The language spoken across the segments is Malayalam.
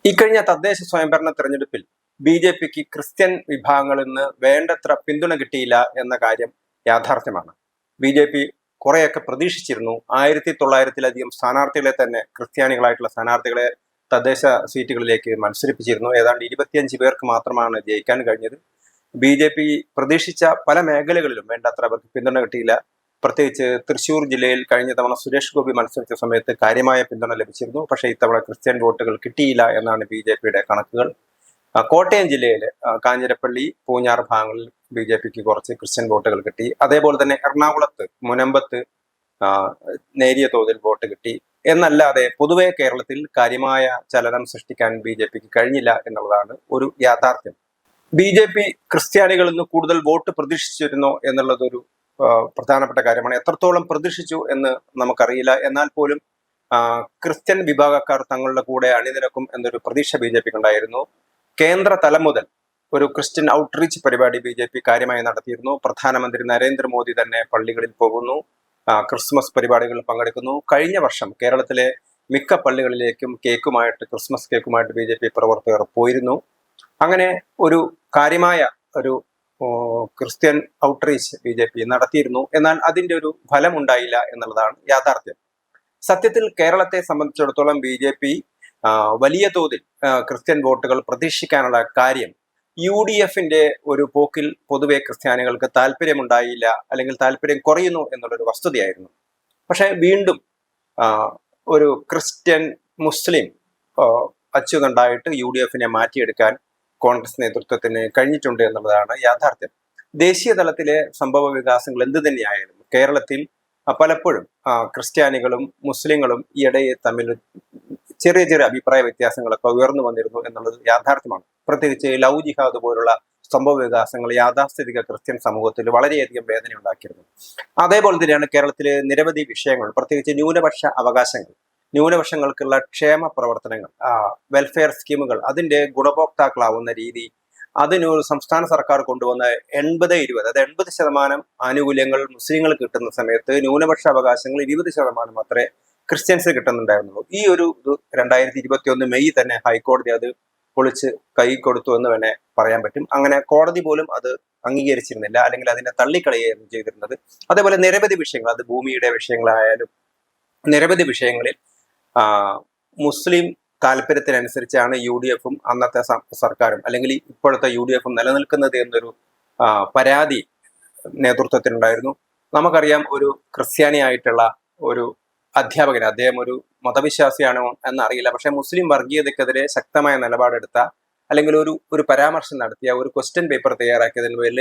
ഇക്കഴിഞ്ഞ തദ്ദേശ സ്വയംഭരണ തെരഞ്ഞെടുപ്പിൽ ബി.ജെ.പിക്ക് ക്രിസ്ത്യൻ വിഭാഗങ്ങളിൽ നിന്ന് വേണ്ടത്ര പിന്തുണ കിട്ടിയില്ല എന്ന കാര്യം യാഥാർത്ഥ്യമാണ്. ബി.ജെ.പി കുറെയൊക്കെ പ്രതീക്ഷിച്ചിരുന്നു. 1900-ലധികം സ്ഥാനാർത്ഥികളെ തന്നെ, ക്രിസ്ത്യാനികളായിട്ടുള്ള സ്ഥാനാർത്ഥികളെ തദ്ദേശ സീറ്റുകളിലേക്ക് മത്സരിപ്പിച്ചിരുന്നു. ഏതാണ്ട് 25 പേർക്ക് മാത്രമാണ് ജയിക്കാൻ കഴിഞ്ഞത്. ബി.ജെ.പി പ്രതീക്ഷിച്ച പല മേഖലകളിലും വേണ്ടത്ര അവർക്ക് പിന്തുണ കിട്ടിയില്ല. പ്രത്യേകിച്ച് തൃശ്ശൂർ ജില്ലയിൽ കഴിഞ്ഞ തവണ സുരേഷ് ഗോപി മത്സരിച്ച സമയത്ത് കാര്യമായ പിന്തുണ ലഭിച്ചിരുന്നു. പക്ഷേ ഇത്തവണ ക്രിസ്ത്യൻ വോട്ടുകൾ കിട്ടിയില്ല എന്നാണ് ബി.ജെ.പിയുടെ കണക്കുകൾ. കോട്ടയം ജില്ലയിൽ കാഞ്ഞിരപ്പള്ളി, പൂഞ്ഞാർ ഭാഗങ്ങളിൽ ബി.ജെ.പിക്ക് കുറച്ച് ക്രിസ്ത്യൻ വോട്ടുകൾ കിട്ടി. അതേപോലെ തന്നെ എറണാകുളത്ത്, മുനമ്പത്ത് നേരിയ തോതിൽ വോട്ട് കിട്ടി. എന്നല്ലാതെ പൊതുവെ കേരളത്തിൽ കാര്യമായ ചലനം സൃഷ്ടിക്കാൻ ബി.ജെ.പിക്ക് കഴിഞ്ഞില്ല എന്നുള്ളതാണ് ഒരു യാഥാർത്ഥ്യം. ബി.ജെ.പി ക്രിസ്ത്യാനികളിൽ നിന്ന് കൂടുതൽ വോട്ട് പ്രതീക്ഷിച്ചിരുന്നോ എന്നുള്ളതൊരു പ്രധാനപ്പെട്ട കാര്യമാണ്. എത്രത്തോളം പ്രതീക്ഷിച്ചു എന്ന് നമുക്കറിയില്ല. എന്നാൽ പോലും ക്രിസ്ത്യൻ വിഭാഗക്കാർ തങ്ങളുടെ കൂടെ അണിനിരക്കും എന്നൊരു പ്രതീക്ഷ ബി.ജെ.പിക്ക് ഉണ്ടായിരുന്നു. കേന്ദ്ര തലം മുതൽ ഒരു ക്രിസ്ത്യൻ ഔട്ട്റീച്ച് പരിപാടി ബി.ജെ.പി കാര്യമായി നടത്തിയിരുന്നു. പ്രധാനമന്ത്രി നരേന്ദ്രമോദി തന്നെ പള്ളികളിൽ പോകുന്നു, ക്രിസ്മസ് പരിപാടികളിൽ പങ്കെടുക്കുന്നു. കഴിഞ്ഞ വർഷം കേരളത്തിലെ മിക്ക പള്ളികളിലേക്കും ക്രിസ്മസ് കേക്കുമായിട്ട് ബി.ജെ.പി പ്രവർത്തകർ പോയിരുന്നു. അങ്ങനെ ഒരു കാര്യമായ ഒരു ക്രിസ്ത്യൻ ഔട്ട്റീച്ച് ബി.ജെ.പി നടത്തിയിരുന്നു. എന്നാൽ അതിന്റെ ഒരു ഫലം ഉണ്ടായില്ല എന്നുള്ളതാണ് യാഥാർത്ഥ്യം. സത്യത്തിൽ കേരളത്തെ സംബന്ധിച്ചിടത്തോളം ബി.ജെ.പി വലിയ തോതിൽ ക്രിസ്ത്യൻ വോട്ടുകൾ പ്രതീക്ഷിക്കാനുള്ള കാര്യം UDFന്റെ ഒരു പോക്കിൽ പൊതുവെ ക്രിസ്ത്യാനികൾക്ക് താല്പര്യമുണ്ടായില്ല, അല്ലെങ്കിൽ താല്പര്യം കുറയുന്നു എന്നുള്ളൊരു വസ്തുതയായിരുന്നു. പക്ഷെ വീണ്ടും ഒരു ക്രിസ്ത്യൻ മുസ്ലിം അച്ചുതണ്ടായിട്ട് UDFനെ മാറ്റിയെടുക്കാൻ കോൺഗ്രസ് നേതൃത്വത്തിന് കഴിഞ്ഞിട്ടുണ്ട് എന്നുള്ളതാണ് യാഥാർത്ഥ്യം. ദേശീയ തലത്തിലെ സംഭവ വികാസങ്ങൾ എന്ത് തന്നെയായാലും കേരളത്തിൽ പലപ്പോഴും ക്രിസ്ത്യാനികളും മുസ്ലിങ്ങളും ഈയിടെ തമ്മിൽ ചെറിയ ചെറിയ അഭിപ്രായ വ്യത്യാസങ്ങളൊക്കെ ഉയർന്നു വന്നിരുന്നു എന്നുള്ളത് യാഥാർത്ഥ്യമാണ്. പ്രത്യേകിച്ച് ലവ് ജിഹാദ് പോലുള്ള സംഭവ വികാസങ്ങൾ യാഥാസ്ഥിതിക ക്രിസ്ത്യൻ സമൂഹത്തിൽ വളരെയധികം വേദന ഉണ്ടാക്കിയിരുന്നു. അതേപോലെ തന്നെയാണ് കേരളത്തിലെ നിരവധി വിഷയങ്ങൾ, പ്രത്യേകിച്ച് ന്യൂനപക്ഷ അവകാശങ്ങൾ, ന്യൂനപക്ഷങ്ങൾക്കുള്ള ക്ഷേമ പ്രവർത്തനങ്ങൾ, വെൽഫെയർ സ്കീമുകൾ, അതിന്റെ ഗുണഭോക്താക്കളാവുന്ന രീതി, അതിനൊരു സംസ്ഥാന സർക്കാർ കൊണ്ടുവന്ന 80-20, അതായത് 80% ആനുകൂല്യങ്ങൾ മുസ്ലിങ്ങൾ കിട്ടുന്ന സമയത്ത് ന്യൂനപക്ഷ അവകാശങ്ങൾ 20% മാത്രമേ ക്രിസ്ത്യൻസ് കിട്ടുന്നുണ്ടായിരുന്നുള്ളൂ. ഈ ഒരു 2021 മെയ് തന്നെ ഹൈക്കോടതി അത് പൊളിച്ച് കൈ കൊടുത്തു എന്ന് തന്നെ പറയാൻ പറ്റും. അങ്ങനെ കോടതി പോലും അത് അംഗീകരിച്ചിരുന്നില്ല, അല്ലെങ്കിൽ അതിനെ തള്ളിക്കളയുകയായിരുന്നു ചെയ്തിരുന്നത്. അതേപോലെ നിരവധി വിഷയങ്ങൾ, അത് ഭൂമിയുടെ വിഷയങ്ങളായാലും നിരവധി വിഷയങ്ങളിൽ മുസ്ലിം താല്പര്യത്തിനനുസരിച്ചാണ് UDFും അന്നത്തെ സർക്കാരും, അല്ലെങ്കിൽ ഇപ്പോഴത്തെ UDFും നിലനിൽക്കുന്നത് എന്നൊരു പരാതി നേതൃത്വത്തിനുണ്ടായിരുന്നു. നമുക്കറിയാം, ഒരു ക്രിസ്ത്യാനിയായിട്ടുള്ള ഒരു അധ്യാപകൻ, അദ്ദേഹം ഒരു മതവിശ്വാസിയാണോ എന്നറിയില്ല, പക്ഷെ മുസ്ലിം വർഗീയതയ്ക്കെതിരെ ശക്തമായ നിലപാടെടുത്ത, അല്ലെങ്കിൽ ഒരു പരാമർശം നടത്തിയ, ഒരു ക്വസ്റ്റ്യൻ പേപ്പർ തയ്യാറാക്കിയതിന് പേരിൽ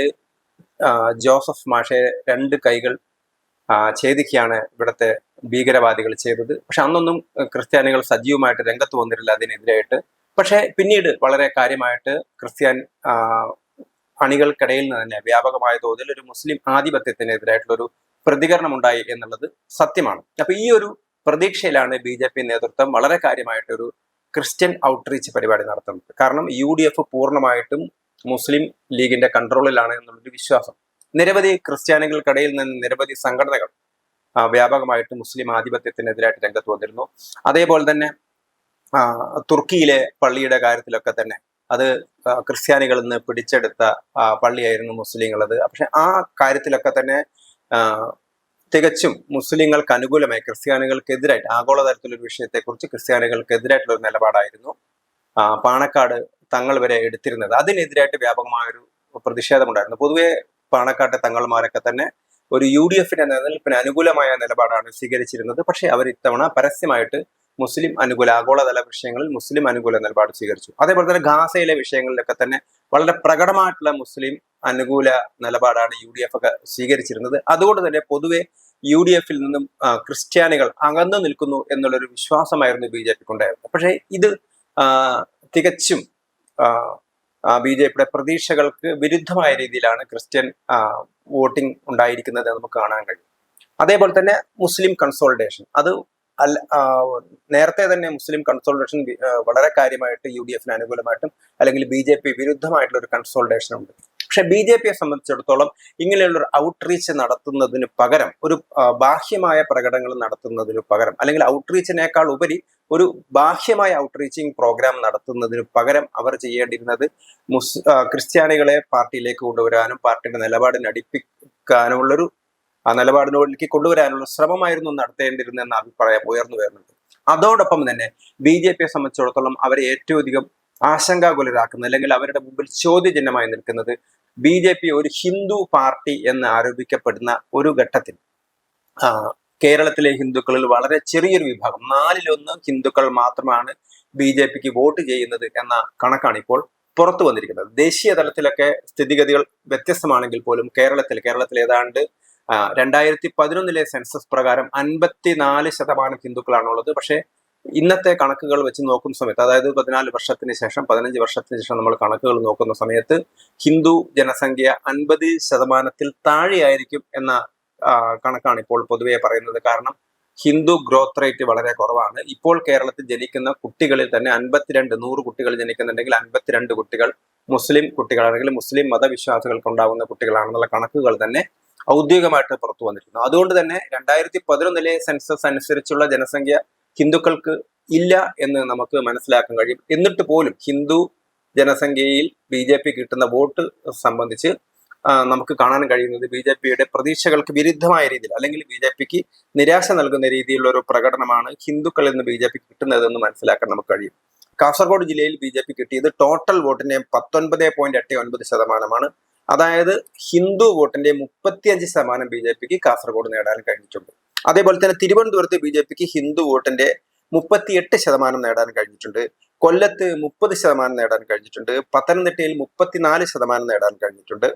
ജോസഫ് മാഷെ 2 കൈകൾ ഛേദിക്കുകയാണ് ഇവിടുത്തെ ഭീകരവാദികൾ ചെയ്തത്. പക്ഷെ അന്നൊന്നും ക്രിസ്ത്യാനികൾ സജീവമായിട്ട് രംഗത്ത് വന്നിട്ടില്ല അതിനെതിരായിട്ട്. പക്ഷെ പിന്നീട് വളരെ കാര്യമായിട്ട് ക്രിസ്ത്യൻ അണികൾക്കിടയിൽ നിന്ന് തന്നെ വ്യാപകമായ തോതിൽ ഒരു മുസ്ലിം ആധിപത്യത്തിനെതിരായിട്ടുള്ള ഒരു പ്രതികരണം ഉണ്ടായി എന്നുള്ളത് സത്യമാണ്. അപ്പൊ ഈ ഒരു പ്രതീക്ഷയിലാണ് ബി.ജെ.പി നേതൃത്വം വളരെ കാര്യമായിട്ടൊരു ക്രിസ്ത്യൻ ഔട്ട്റീച്ച് പരിപാടി നടത്തുന്നത്. കാരണം UDF പൂർണ്ണമായിട്ടും മുസ്ലിം ലീഗിന്റെ കൺട്രോളിലാണ് എന്നുള്ളൊരു വിശ്വാസം. നിരവധി ക്രിസ്ത്യാനികൾക്കിടയിൽ നിന്ന് നിരവധി സംഘടനകൾ വ്യാപകമായിട്ട് മുസ്ലിം ആധിപത്യത്തിനെതിരായിട്ട് രംഗത്ത് വന്നിരുന്നു. അതേപോലെ തന്നെ തുർക്കിയിലെ പള്ളിയുടെ കാര്യത്തിലൊക്കെ തന്നെ അത് ക്രിസ്ത്യാനികളിൽ നിന്ന് പിടിച്ചെടുത്ത പള്ളിയായിരുന്നു മുസ്ലിങ്ങളത്. പക്ഷെ ആ കാര്യത്തിലൊക്കെ തന്നെ തികച്ചും മുസ്ലിങ്ങൾക്ക് അനുകൂലമായി, ക്രിസ്ത്യാനികൾക്കെതിരായിട്ട്, ആഗോളതലത്തിലൊരു വിഷയത്തെക്കുറിച്ച് ക്രിസ്ത്യാനികൾക്കെതിരായിട്ടുള്ള ഒരു നിലപാടായിരുന്നു പാണക്കാട് തങ്ങൾ വരെ എടുത്തിരുന്നത്. അതിനെതിരായിട്ട് വ്യാപകമായൊരു പ്രതിഷേധമുണ്ടായിരുന്നു. പൊതുവെ പാണക്കാട്ടെ തങ്ങൾമാരൊക്കെ തന്നെ ഒരു UDFന്റെ നിലനിൽപ്പിന് അനുകൂലമായ നിലപാടാണ് സ്വീകരിച്ചിരുന്നത്. പക്ഷെ അവർ ഇത്തവണ പരസ്യമായിട്ട് മുസ്ലിം അനുകൂല, ആഗോളതല വിഷയങ്ങളിൽ മുസ്ലിം അനുകൂല നിലപാട് സ്വീകരിച്ചു. അതേപോലെ തന്നെ ഗാസയിലെ വിഷയങ്ങളിലൊക്കെ തന്നെ വളരെ പ്രകടമായിട്ടുള്ള മുസ്ലിം അനുകൂല നിലപാടാണ് UDF ഒക്കെ സ്വീകരിച്ചിരുന്നത്. അതുകൊണ്ട് തന്നെ പൊതുവെ UDFിൽ നിന്നും ക്രിസ്ത്യാനികൾ അകന്നു നിൽക്കുന്നു എന്നുള്ളൊരു വിശ്വാസമായിരുന്നു ബി.ജെ.പിക്ക് ഉണ്ടായിരുന്നത്. പക്ഷേ ഇത് തികച്ചും ബി.ജെ.പിയുടെ പ്രതീക്ഷകൾക്ക് വിരുദ്ധമായ രീതിയിലാണ് ക്രിസ്ത്യൻ വോട്ടിംഗ് ഉണ്ടായിരിക്കുന്നത് നമുക്ക് കാണാൻ കഴിയും. അതേപോലെ തന്നെ മുസ്ലിം കൺസോളിഡേഷൻ, അത് നേരത്തെ തന്നെ മുസ്ലിം കൺസോളിഡേഷൻ വളരെ കാര്യമായിട്ട് UDFന് അനുകൂലമായിട്ടും അല്ലെങ്കിൽ ബി.ജെ.പി വിരുദ്ധമായിട്ടുള്ള ഒരു കൺസോളിഡേഷൻ ഉണ്ട്. പക്ഷെ BJP സംബന്ധിച്ചിടത്തോളം ഇങ്ങനെയുള്ള ഒരു ഔട്ട്റീച്ച് നടത്തുന്നതിന് പകരം, ഒരു ബാഹ്യമായ പ്രകടനങ്ങൾ നടത്തുന്നതിന് പകരം, അല്ലെങ്കിൽ ഔട്ട്റീച്ചിനേക്കാൾ ഉപരി ഒരു ബാഹ്യമായ ഔട്ട്റീച്ചിങ് പ്രോഗ്രാം നടത്തുന്നതിന് പകരം അവർ ചെയ്യേണ്ടിയിരുന്നത് ക്രിസ്ത്യാനികളെ പാർട്ടിയിലേക്ക് കൊണ്ടുവരാനും പാർട്ടിയുടെ നിലപാടിനെ അടിപ്പിക്കാനുമുള്ളൊരു നിലപാടിനോടിലേക്ക് കൊണ്ടുവരാനുള്ള ശ്രമമായിരുന്നു നടത്തേണ്ടിയിരുന്നെന്ന അഭിപ്രായം ഉയർന്നു വരുന്നുണ്ട്. അതോടൊപ്പം തന്നെ BJP സംബന്ധിച്ചിടത്തോളം അവരെ ഏറ്റവും അധികം ആശങ്കാകുലരാക്കുന്നത്, അല്ലെങ്കിൽ അവരുടെ മുമ്പിൽ ചോദ്യചിഹ്നമായി നിൽക്കുന്നത്, BJP ഒരു ഹിന്ദു പാർട്ടി എന്ന് ആരോപിക്കപ്പെടുന്ന ഒരു ഘട്ടത്തിൽ കേരളത്തിലെ ഹിന്ദുക്കളിൽ വളരെ ചെറിയൊരു വിഭാഗം, 4/1 ഹിന്ദുക്കൾ മാത്രമാണ് BJPക്ക് വോട്ട് ചെയ്യുന്നത് എന്ന കണക്കാണ് ഇപ്പോൾ പുറത്തു വന്നിരിക്കുന്നത്. ദേശീയ തലത്തിലൊക്കെ സ്ഥിതിഗതികൾ വ്യത്യസ്തമാണെങ്കിൽ പോലും കേരളത്തിൽ ഏതാണ്ട് 2011 സെൻസസ് പ്രകാരം 54% ഹിന്ദുക്കളാണുള്ളത്. പക്ഷേ ഇന്നത്തെ കണക്കുകൾ വെച്ച് നോക്കുന്ന സമയത്ത്, അതായത് 14 വർഷത്തിന് ശേഷം 15 വർഷത്തിന് ശേഷം നമ്മൾ കണക്കുകൾ നോക്കുന്ന സമയത്ത് ഹിന്ദു ജനസംഖ്യ 50% താഴെയായിരിക്കും എന്ന കണക്കാണ് ഇപ്പോൾ പൊതുവെ പറയുന്നത്. കാരണം ഹിന്ദു ഗ്രോത്ത് റേറ്റ് വളരെ കുറവാണ്. ഇപ്പോൾ കേരളത്തിൽ ജനിക്കുന്ന കുട്ടികളിൽ തന്നെ 100 കുട്ടികൾ ജനിക്കുന്നുണ്ടെങ്കിൽ 52 കുട്ടികൾ മുസ്ലിം കുട്ടികളാണെങ്കിൽ മുസ്ലിം മതവിശ്വാസികൾക്ക് ഉണ്ടാകുന്ന കുട്ടികളാണെന്നുള്ള കണക്കുകൾ തന്നെ ഔദ്യോഗികമായിട്ട് പുറത്തു വന്നിരിക്കുന്നു. അതുകൊണ്ട് തന്നെ 2011 സെൻസസ് അനുസരിച്ചുള്ള ജനസംഖ്യ ഹിന്ദുക്കൾക്ക് ഇല്ല എന്ന് നമുക്ക് മനസ്സിലാക്കാൻ കഴിയും. എന്നിട്ട് പോലും ഹിന്ദു ജനസംഖ്യയിൽ BJP കിട്ടുന്ന വോട്ട് സംബന്ധിച്ച് നമുക്ക് കാണാൻ കഴിയുന്നത് BJPയുടെ പ്രതീക്ഷകൾക്ക് വിരുദ്ധമായ രീതിയിൽ, അല്ലെങ്കിൽ BJPക്ക് നിരാശ നൽകുന്ന രീതിയിലുള്ള ഒരു പ്രകടനമാണ് ഹിന്ദുക്കളിൽ നിന്ന് BJPക്ക് കിട്ടുന്നതെന്ന് മനസ്സിലാക്കാൻ നമുക്ക് കഴിയും. കാസർഗോഡ് ജില്ലയിൽ BJP കിട്ടിയത് ടോട്ടൽ വോട്ടിന്റെ 19.89%. അതായത് ഹിന്ദു വോട്ടിന്റെ 35% BJPക്ക് കാസർഗോഡ് നേടാൻ കഴിഞ്ഞിട്ടുണ്ട്. അതേപോലെ തന്നെ തിരുവനന്തപുരത്ത് BJPക്ക് ഹിന്ദു വോട്ടിന്റെ 38% നേടാൻ കഴിഞ്ഞിട്ടുണ്ട്. കൊല്ലത്ത് 30% നേടാൻ കഴിഞ്ഞിട്ടുണ്ട്. പത്തനംതിട്ടയിൽ 34% നേടാൻ കഴിഞ്ഞിട്ടുണ്ട്.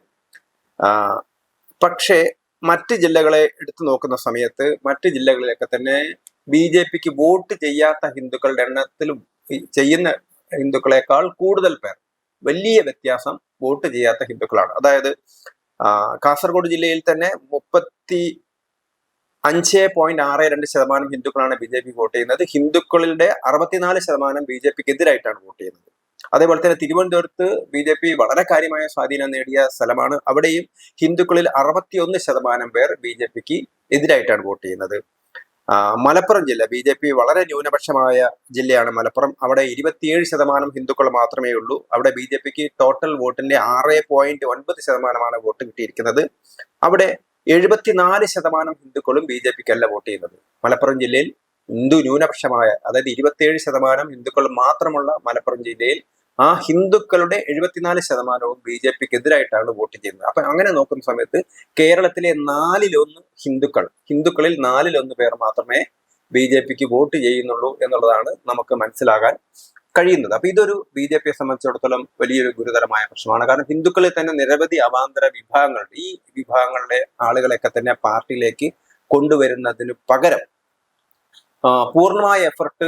പക്ഷേ മറ്റ് ജില്ലകളെ എടുത്തു നോക്കുന്ന സമയത്ത് മറ്റ് ജില്ലകളിലൊക്കെ തന്നെ BJPക്ക് വോട്ട് ചെയ്യാത്ത ഹിന്ദുക്കളുടെ എണ്ണത്തിലും ചെയ്യുന്ന ഹിന്ദുക്കളെക്കാൾ കൂടുതൽ പേർ, വലിയ വ്യത്യാസം വോട്ട് ചെയ്യാത്ത ഹിന്ദുക്കളാണ്. അതായത് കാസർഗോഡ് ജില്ലയിൽ തന്നെ 35.62% ഹിന്ദുക്കളാണ് BJP വോട്ട് ചെയ്യുന്നത്. ഹിന്ദുക്കളുടെ 64% BJPക്ക് എതിരായിട്ടാണ് വോട്ട് ചെയ്യുന്നത്. അതേപോലെ തന്നെ തിരുവനന്തപുരത്ത് BJP വളരെ കാര്യമായ സ്വാധീനം നേടിയ സ്ഥലമാണ്. അവിടെയും ഹിന്ദുക്കളിൽ 61% പേർ BJPക്ക് എതിരായിട്ടാണ് വോട്ട് ചെയ്യുന്നത്. മലപ്പുറം ജില്ല, BJP വളരെ ന്യൂനപക്ഷമായ ജില്ലയാണ് മലപ്പുറം. അവിടെ 27% ഹിന്ദുക്കൾ മാത്രമേ ഉള്ളൂ. അവിടെ BJPക്ക് ടോട്ടൽ വോട്ടിന്റെ 6.9% വോട്ട് കിട്ടിയിരിക്കുന്നത്. അവിടെ 74% ഹിന്ദുക്കളും BJPക്കല്ല വോട്ട് ചെയ്യുന്നത്. മലപ്പുറം ജില്ലയിൽ ഹിന്ദു ന്യൂനപക്ഷമായ, അതായത് 27% ഹിന്ദുക്കൾ മാത്രമുള്ള മലപ്പുറം ജില്ലയിൽ ആ ഹിന്ദുക്കളുടെ 74%വും BJPക്ക് എതിരായിട്ടാണ് വോട്ട് ചെയ്യുന്നത്. അപ്പൊ അങ്ങനെ നോക്കുന്ന സമയത്ത് കേരളത്തിലെ 4/1 ഹിന്ദുക്കളിൽ 4/1 പേർ മാത്രമേ BJPക്ക് വോട്ട് ചെയ്യുന്നുള്ളൂ എന്നുള്ളതാണ് നമുക്ക് മനസ്സിലാകാൻ കഴിയുന്നത്. അപ്പൊ ഇതൊരു BJPയെ സംബന്ധിച്ചിടത്തോളം വലിയൊരു ഗുരുതരമായ പ്രശ്നമാണ്. കാരണം ഹിന്ദുക്കളിൽ തന്നെ നിരവധി അവാന്തര വിഭാഗങ്ങളുണ്ട്. ഈ വിഭാഗങ്ങളുടെ ആളുകളെയൊക്കെ തന്നെ പാർട്ടിയിലേക്ക് കൊണ്ടുവരുന്നതിന് പകരം പൂർണ്ണമായ എഫർട്ട്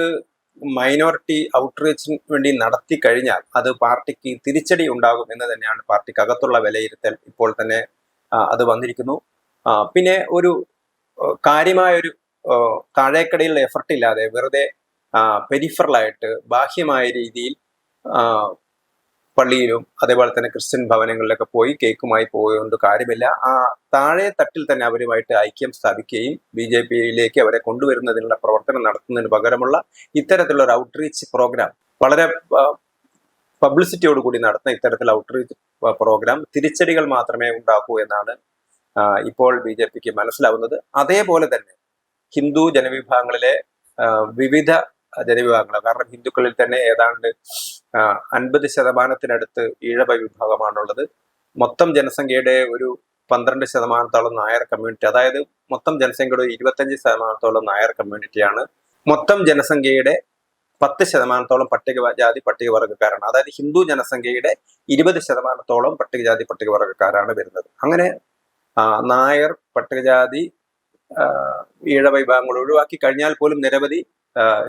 മൈനോറിറ്റി ഔട്ട്റീച്ചിന് വേണ്ടി നടത്തി കഴിഞ്ഞാൽ അത് പാർട്ടിക്ക് തിരിച്ചടി ഉണ്ടാകും എന്ന് തന്നെയാണ് പാർട്ടിക്കകത്തുള്ള വിലയിരുത്തൽ. ഇപ്പോൾ തന്നെ അത് വന്നിരിക്കുന്നു. പിന്നെ ഒരു കാര്യമായൊരു താഴേക്കടയിലുള്ള എഫർട്ട് ഇല്ലാതെ വെറുതെ പെരിഫറലായിട്ട് ബാഹ്യമായ രീതിയിൽ പള്ളിയിലും അതേപോലെ തന്നെ ക്രിസ്ത്യൻ ഭവനങ്ങളിലൊക്കെ പോയി കേക്കുമായി പോയതുകൊണ്ട് കാര്യമില്ല. ആ താഴെ തട്ടിൽ തന്നെ അവരുമായിട്ട് ഐക്യം സ്ഥാപിക്കുകയും BJPയിലേക്ക് അവരെ കൊണ്ടുവരുന്നതിനുള്ള പ്രവർത്തനം നടത്തുന്നതിന് പകരമുള്ള ഇത്തരത്തിലുള്ള ഒരു ഔട്ട്റീച്ച് പ്രോഗ്രാം, വളരെ പബ്ലിസിറ്റിയോടുകൂടി നടത്തുന്ന ഇത്തരത്തിലുള്ള ഔട്ട്റീച്ച് പ്രോഗ്രാം തിരിച്ചടികൾ മാത്രമേ ഉണ്ടാക്കൂ എന്നാണ് ഇപ്പോൾ BJPക്ക് മനസ്സിലാവുന്നത്. അതേപോലെ തന്നെ ഹിന്ദു ജനവിഭാഗങ്ങളിലെ വിവിധ ജനവിഭാഗങ്ങൾ, കാരണം ഹിന്ദുക്കളിൽ തന്നെ ഏതാണ്ട് 50% ഈഴവ വിഭാഗമാണുള്ളത്. മൊത്തം ജനസംഖ്യയുടെ ഒരു 12% നായർ കമ്മ്യൂണിറ്റി, അതായത് മൊത്തം ജനസംഖ്യയുടെ 25% നായർ കമ്മ്യൂണിറ്റിയാണ്. മൊത്തം ജനസംഖ്യയുടെ 10% പട്ടികജാതി പട്ടികവർഗക്കാരാണ്. അതായത് ഹിന്ദു ജനസംഖ്യയുടെ 20% പട്ടികജാതി പട്ടികവർഗക്കാരാണ് വരുന്നത്. അങ്ങനെ നായർ, പട്ടികജാതി, ഈഴവ വിഭാഗങ്ങൾ ഒഴിവാക്കി കഴിഞ്ഞാൽ പോലും നിരവധി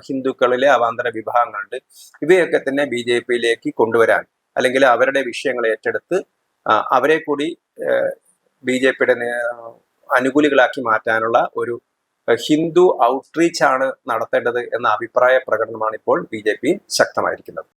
ഹിന്ദുക്കളിലെ അവാന്തര വിഭാഗങ്ങളുണ്ട്. ഇവയൊക്കെ തന്നെ BJPയിലേക്ക് കൊണ്ടുവരാൻ, അല്ലെങ്കിൽ അവരുടെ വിഷയങ്ങൾ ഏറ്റെടുത്ത് അവരെ കൂടി BJPയുടെ അനുകൂലികളാക്കി മാറ്റാനുള്ള ഒരു ഹിന്ദു ഔട്ട്റീച്ച് ആണ് നടത്തേണ്ടത് എന്ന അഭിപ്രായ പ്രകടനമാണ് ഇപ്പോൾ BJP ശക്തമായിരിക്കുന്നത്.